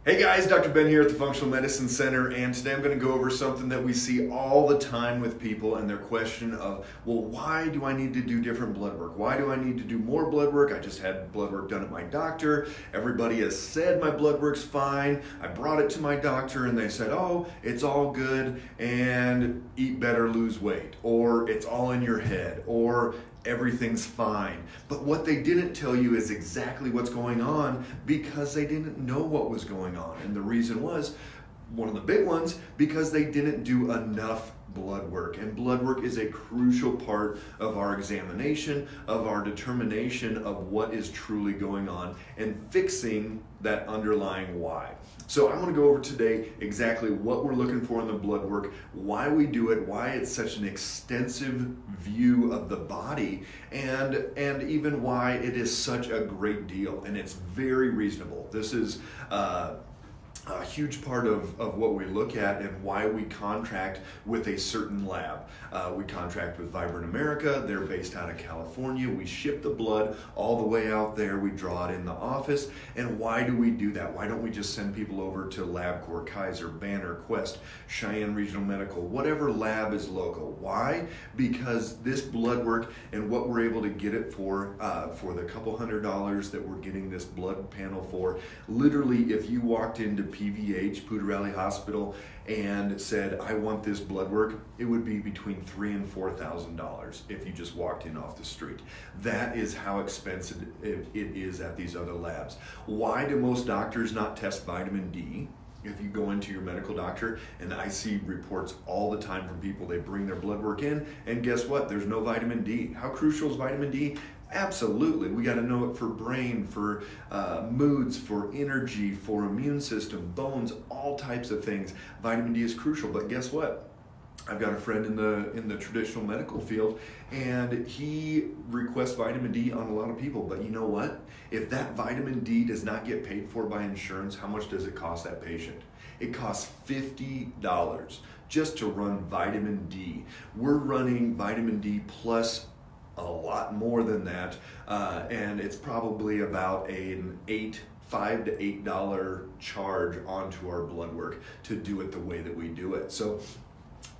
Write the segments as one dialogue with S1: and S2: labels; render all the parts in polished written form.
S1: Hey guys, Dr. Ben here at the Functional Medicine Center, and today I'm going to go over something that we see all the time with people and their question of, well, why do I need to do different blood work? Why do I need to do more blood work? I just had blood work done at my doctor. Everybody has said my blood work's fine. I brought it to my doctor and they said, oh, it's all good and eat better, lose weight, or it's all in your head, or everything's fine. But what they didn't tell you is exactly what's going on because they didn't know what was going on. And the reason was, one of the big ones, because they didn't do enough blood work. And blood work is a crucial part of our examination, of our determination of what is truly going on and fixing that underlying why. So I want to go over today exactly what we're looking for in the blood work, why we do it, why it's such an extensive view of the body, and even why it is such a great deal. And it's very reasonable. This is a huge part of what we look at and why we contract with a certain lab. We contract with Vibrant America. They're based out of California. We ship the blood all the way out there. We draw it in the office. And why do we do that? Why don't we just send people over to LabCorp, Kaiser, Banner, Quest, Cheyenne Regional Medical, whatever lab is local? Why? Because this blood work and what we're able to get it for the couple $100 that we're getting this blood panel for, literally if you walked into PVH, Poudre Valley Hospital, and said, I want this blood work, it would be between $3,000 and $4,000 if you just walked in off the street. That is how expensive it is at these other labs. Why do most doctors not test vitamin D? If you go into your medical doctor, and I see reports all the time from people, they bring their blood work in, and guess what? There's no vitamin D. How crucial is vitamin D? Absolutely. We got to know it for brain, for moods, for energy, for immune system, bones, all types of things. Vitamin D is crucial, but guess what? I've got a friend in the traditional medical field, and he requests vitamin D on a lot of people. But you know what? If that vitamin D does not get paid for by insurance, how much does it cost that patient? It costs $50 just to run vitamin D. We're running vitamin D plus a lot more than that, and it's probably about an $5 to $8 charge onto our blood work to do it the way that we do it. So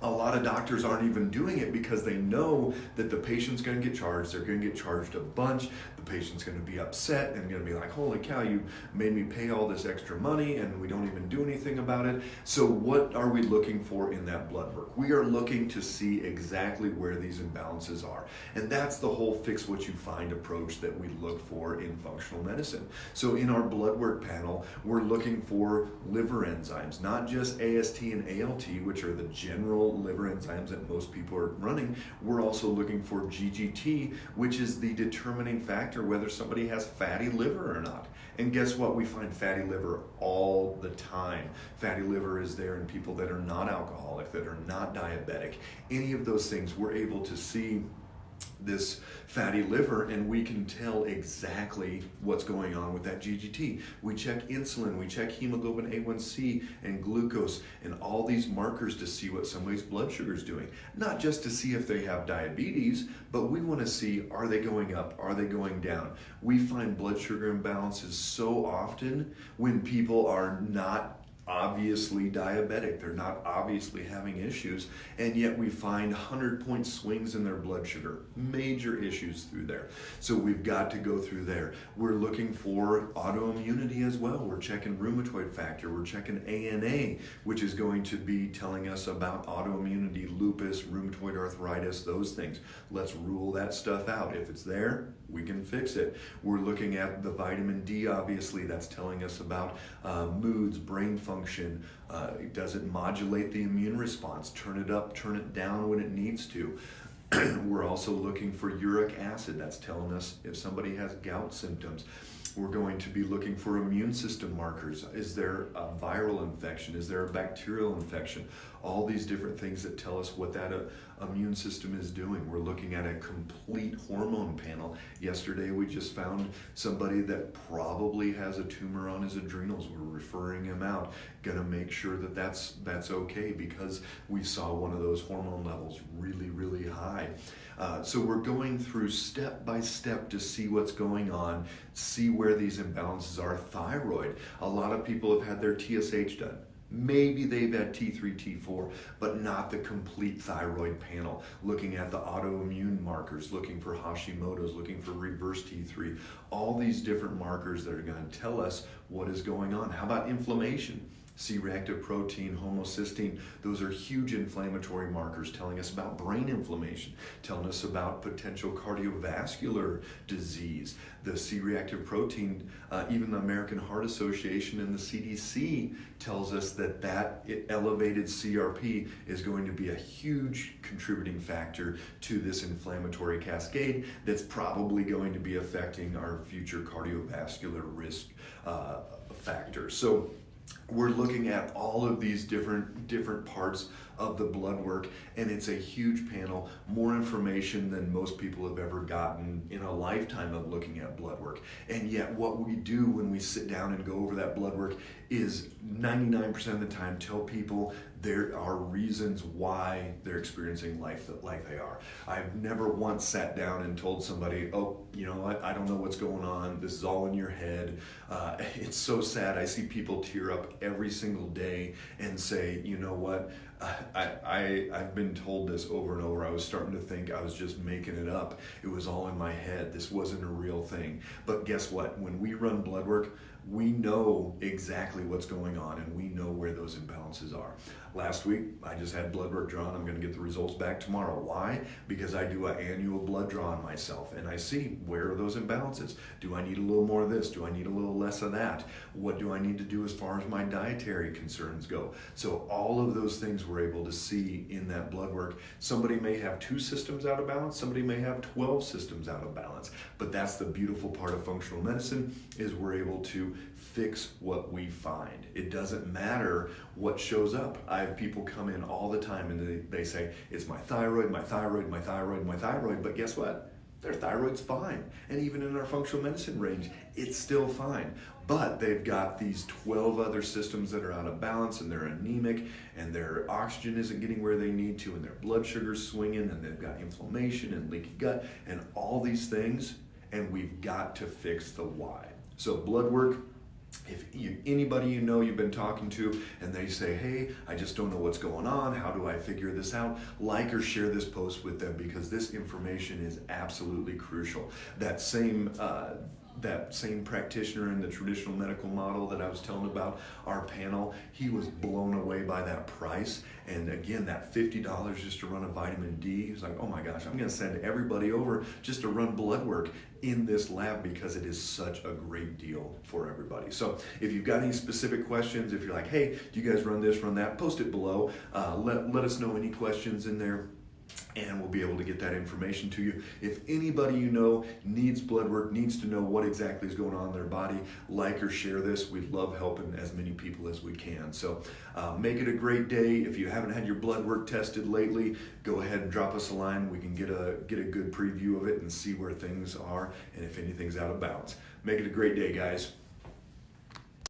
S1: a lot of doctors aren't even doing it because they know that the patient's going to get charged. They're going to get charged a bunch. The patient's going to be upset and going to be like, holy cow, you made me pay all this extra money and we don't even do anything about it. So what are we looking for in that blood work? We are looking to see exactly where these imbalances are. And that's the whole fix what you find approach that we look for in functional medicine. So in our blood work panel, we're looking for liver enzymes, not just AST and ALT, which are the general liver enzymes that most people are running. We're also looking for GGT, which is the determining factor whether somebody has fatty liver or not. And guess what? We find fatty liver all the time. Fatty liver is there in people that are not alcoholic, that are not diabetic. Any of those things, we're able to see this fatty liver, and we can tell exactly what's going on with that GGT. We check insulin, we check hemoglobin A1C and glucose and all these markers to see what somebody's blood sugar is doing. Not just to see if they have diabetes, but we want to see, are they going up, are they going down? We find blood sugar imbalances so often when people are not obviously diabetic, they're not obviously having issues, and yet we find 100-point swings in their blood sugar, major issues through there. So we've got to go through there. We're looking for autoimmunity as well. We're checking rheumatoid factor, we're checking ANA, which is going to be telling us about autoimmunity, lupus, rheumatoid arthritis, those things. Let's rule that stuff out. If it's there, we can fix it. We're looking at the vitamin D, obviously, that's telling us about moods, brain function. Does it modulate the immune response? Turn it up, turn it down when it needs to. We're also looking for uric acid. That's telling us if somebody has gout symptoms. We're going to be looking for immune system markers. Is there a viral infection? Is there a bacterial infection? All these different things that tell us what that immune system is doing. We're looking at a complete hormone panel. Yesterday we just found somebody that probably has a tumor on his adrenals. We're referring him out. Gonna make sure that that's okay because we saw one of those hormone levels really, really high. So we're going through step by step to see what's going on, see where these imbalances are. Thyroid, a lot of people have had their TSH done. Maybe they've had T3, T4, but not the complete thyroid panel. Looking at the autoimmune markers, looking for Hashimoto's, looking for reverse T3, all these different markers that are going to tell us what is going on. How about inflammation? C-reactive protein, homocysteine, those are huge inflammatory markers telling us about brain inflammation, telling us about potential cardiovascular disease. The C-reactive protein, even the American Heart Association and the CDC tells us that elevated CRP is going to be a huge contributing factor to this inflammatory cascade that's probably going to be affecting our future cardiovascular risk factors. So we're looking at all of these different parts of the blood work, and it's a huge panel, more information than most people have ever gotten in a lifetime of looking at blood work. And yet what we do when we sit down and go over that blood work is 99% of the time tell people there are reasons why they're experiencing life like they are. I've never once sat down and told somebody, oh, you know what, I don't know what's going on, this is all in your head. It's so sad. I see people tear up every single day and say, you know what, I've been told this over and over. I was starting to think I was just making it up. It was all in my head. This wasn't a real thing. But guess what? When we run blood work, we know exactly what's going on and we know where those imbalances are. Last week, I just had blood work drawn. I'm going to get the results back tomorrow. Why? Because I do an annual blood draw on myself and I see where are those imbalances. Do I need a little more of this? Do I need a little less of that? What do I need to do as far as my dietary concerns go? So all of those things we're able to see in that blood work. Somebody may have 2 systems out of balance. Somebody may have 12 systems out of balance. But that's the beautiful part of functional medicine is we're able to fix what we find. It doesn't matter what shows up. I have people come in all the time and they say, it's my thyroid, my thyroid, my thyroid, my thyroid, but guess what? Their thyroid's fine. And even in our functional medicine range, it's still fine. But they've got these 12 other systems that are out of balance and they're anemic and their oxygen isn't getting where they need to and their blood sugar's swinging and they've got inflammation and leaky gut and all these things, and we've got to fix the why. So blood work, if anybody you know you've been talking to and they say, hey, I just don't know what's going on, how do I figure this out? Like or share this post with them because this information is absolutely crucial. That same practitioner in the traditional medical model that I was telling about, our panel, he was blown away by that price. And again, that $50 just to run a vitamin D, he's like, oh my gosh, I'm gonna send everybody over just to run blood work in this lab because it is such a great deal for everybody. So if you've got any specific questions, if you're like, hey, do you guys run this, run that, post it below. Let us know any questions in there, and we'll be able to get that information to you. If anybody you know needs blood work, needs to know what exactly is going on in their body, like or share this. We'd love helping as many people as we can. So make it a great day. If you haven't had your blood work tested lately, go ahead and drop us a line. We can get a good preview of it and see where things are and if anything's out of balance. Make it a great day, guys.